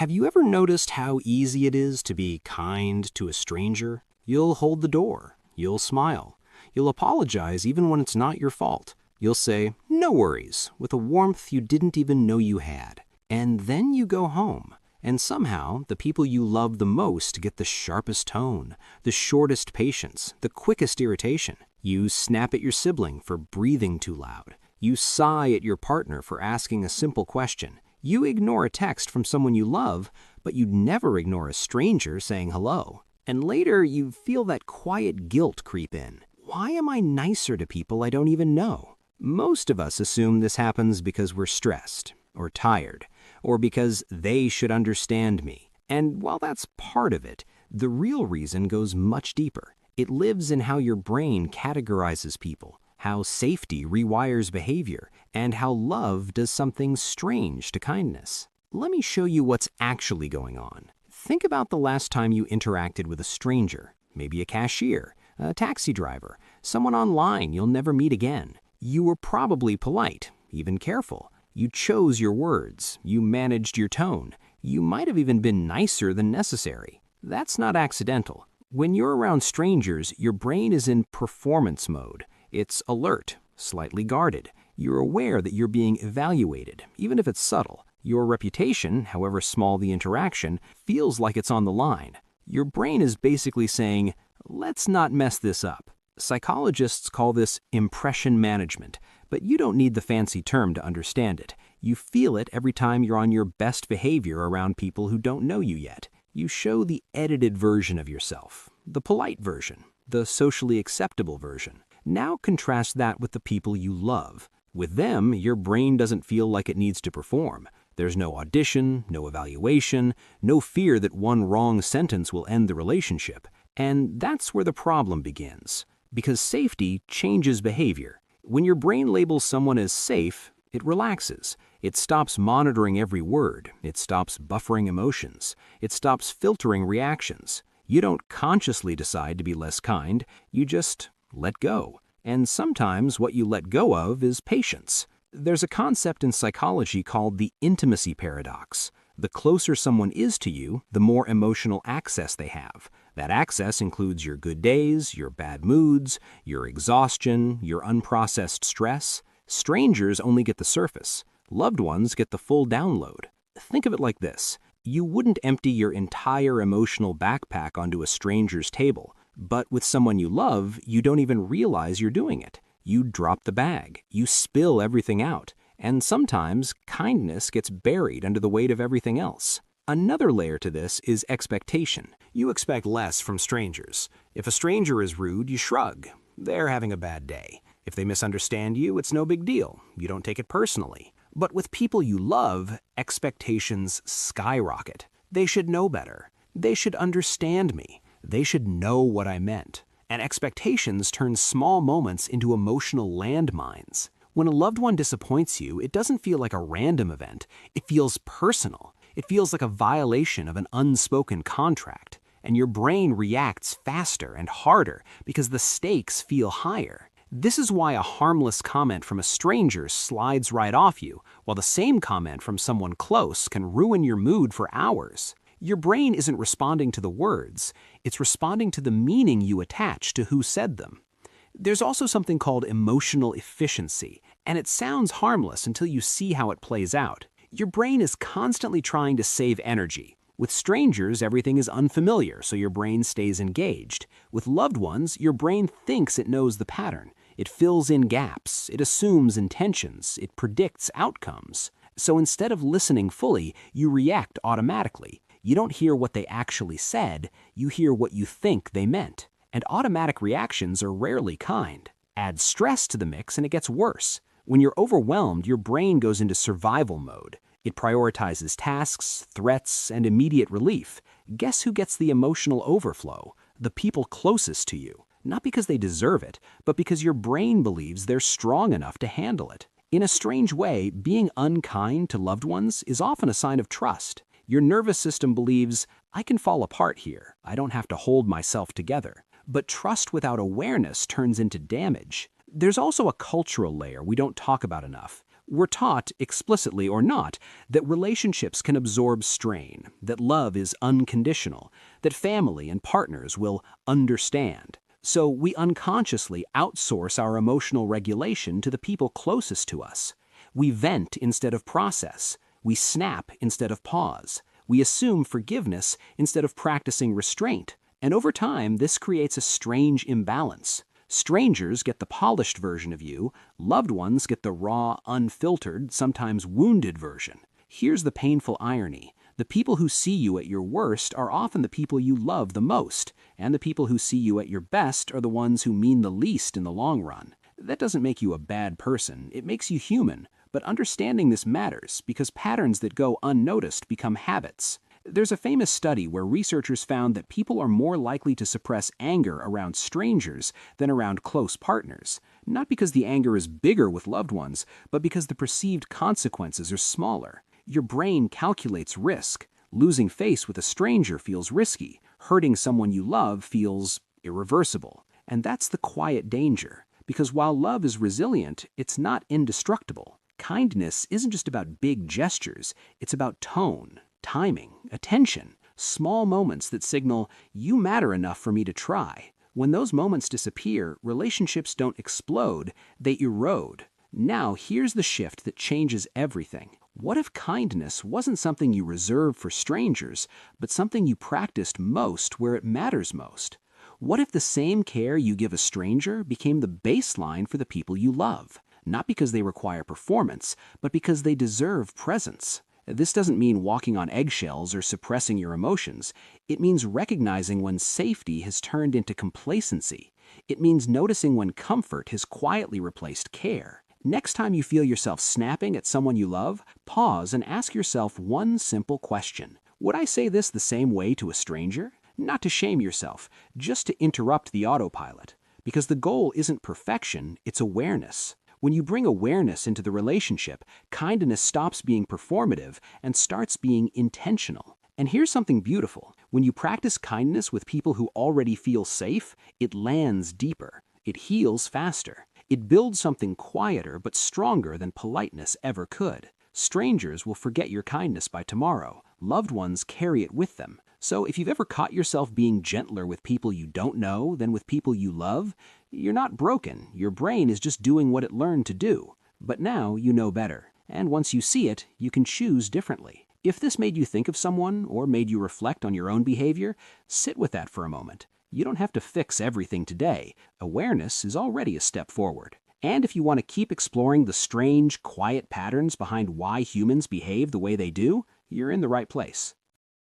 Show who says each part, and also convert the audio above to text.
Speaker 1: Have you ever noticed how easy it is to be kind to a stranger? You'll hold the door. You'll smile. You'll apologize even when it's not your fault. You'll say, "No worries," with a warmth you didn't even know you had. And then you go home. And somehow, the people you love the most get the sharpest tone, the shortest patience, the quickest irritation. You snap at your sibling for breathing too loud. You sigh at your partner for asking a simple question. You ignore a text from someone you love, but you'd never ignore a stranger saying hello. And later, you feel that quiet guilt creep in. Why am I nicer to people I don't even know? Most of us assume this happens because we're stressed, or tired, or because they should understand me. And while that's part of it, the real reason goes much deeper. It lives in how your brain categorizes people, how safety rewires behavior, and how love does something strange to kindness. Let me show you what's actually going on. Think about the last time you interacted with a stranger, maybe a cashier, a taxi driver, someone online you'll never meet again. You were probably polite, even careful. You chose your words. You managed your tone. You might have even been nicer than necessary. That's not accidental. When you're around strangers, your brain is in performance mode. It's alert, slightly guarded. You're aware that you're being evaluated, even if it's subtle. Your reputation, however small the interaction, feels like it's on the line. Your brain is basically saying, "Let's not mess this up." Psychologists call this impression management, but you don't need the fancy term to understand it. You feel it every time you're on your best behavior around people who don't know you yet. You show the edited version of yourself, the polite version, the socially acceptable version. Now contrast that with the people you love. With them, your brain doesn't feel like it needs to perform. There's no audition, no evaluation, no fear that one wrong sentence will end the relationship. And that's where the problem begins. Because safety changes behavior. When your brain labels someone as safe, it relaxes. It stops monitoring every word. It stops buffering emotions. It stops filtering reactions. You don't consciously decide to be less kind. You just let go. And sometimes what you let go of is patience. There's a concept in psychology called the intimacy paradox. The closer someone is to you, the more emotional access they have. That access includes your good days, your bad moods, your exhaustion, your unprocessed stress. Strangers only get the surface. Loved ones get the full download. Think of it like this. You wouldn't empty your entire emotional backpack onto a stranger's table, but with someone you love, you don't even realize you're doing it. You drop the bag. You spill everything out. And sometimes kindness gets buried under the weight of everything else. Another layer to this is expectation. You expect less from strangers. If a stranger is rude, you shrug. They're having a bad day. If they misunderstand you, it's no big deal. You don't take it personally. But with people you love, expectations skyrocket. They should know better. They should understand me. They should know what I meant. And expectations turn small moments into emotional landmines. When a loved one disappoints you, it doesn't feel like a random event. It feels personal. It feels like a violation of an unspoken contract. And your brain reacts faster and harder because the stakes feel higher. This is why a harmless comment from a stranger slides right off you, while the same comment from someone close can ruin your mood for hours. Your brain isn't responding to the words, it's responding to the meaning you attach to who said them. There's also something called emotional efficiency, and it sounds harmless until you see how it plays out. Your brain is constantly trying to save energy. With strangers, everything is unfamiliar, so your brain stays engaged. With loved ones, your brain thinks it knows the pattern. It fills in gaps, it assumes intentions, it predicts outcomes. So instead of listening fully, you react automatically. You don't hear what they actually said, you hear what you think they meant. And automatic reactions are rarely kind. Add stress to the mix and it gets worse. When you're overwhelmed, your brain goes into survival mode. It prioritizes tasks, threats, and immediate relief. Guess who gets the emotional overflow? The people closest to you. Not because they deserve it, but because your brain believes they're strong enough to handle it. In a strange way, being unkind to loved ones is often a sign of trust. Your nervous system believes, I can fall apart here. I don't have to hold myself together. But trust without awareness turns into damage. There's also a cultural layer we don't talk about enough. We're taught, explicitly or not, that relationships can absorb strain, that love is unconditional, that family and partners will understand. So we unconsciously outsource our emotional regulation to the people closest to us. We vent instead of process. We snap instead of pause. We assume forgiveness instead of practicing restraint. And over time, this creates a strange imbalance. Strangers get the polished version of you, loved ones get the raw, unfiltered, sometimes wounded version. Here's the painful irony. The people who see you at your worst are often the people you love the most, and the people who see you at your best are the ones who mean the least in the long run. That doesn't make you a bad person, it makes you human. But understanding this matters because patterns that go unnoticed become habits. There's a famous study where researchers found that people are more likely to suppress anger around strangers than around close partners, not because the anger is bigger with loved ones, but because the perceived consequences are smaller. Your brain calculates risk. Losing face with a stranger feels risky. Hurting someone you love feels irreversible. And that's the quiet danger, because while love is resilient, it's not indestructible. Kindness isn't just about big gestures, it's about tone, timing, attention, small moments that signal, you matter enough for me to try. When those moments disappear, relationships don't explode, they erode. Now here's the shift that changes everything. What if kindness wasn't something you reserve for strangers, but something you practiced most where it matters most? What if the same care you give a stranger became the baseline for the people you love? Not because they require performance, but because they deserve presence. This doesn't mean walking on eggshells or suppressing your emotions. It means recognizing when safety has turned into complacency. It means noticing when comfort has quietly replaced care. Next time you feel yourself snapping at someone you love, pause and ask yourself one simple question. Would I say this the same way to a stranger? Not to shame yourself, just to interrupt the autopilot. Because the goal isn't perfection, it's awareness. When you bring awareness into the relationship, kindness stops being performative and starts being intentional. And here's something beautiful. When you practice kindness with people who already feel safe, it lands deeper. It heals faster. It builds something quieter but stronger than politeness ever could. Strangers will forget your kindness by tomorrow. Loved ones carry it with them. So if you've ever caught yourself being gentler with people you don't know than with people you love, you're not broken. Your brain is just doing what it learned to do. But now you know better. And once you see it, you can choose differently. If this made you think of someone or made you reflect on your own behavior, sit with that for a moment. You don't have to fix everything today. Awareness is already a step forward. And if you want to keep exploring the strange, quiet patterns behind why humans behave the way they do, you're in the right place.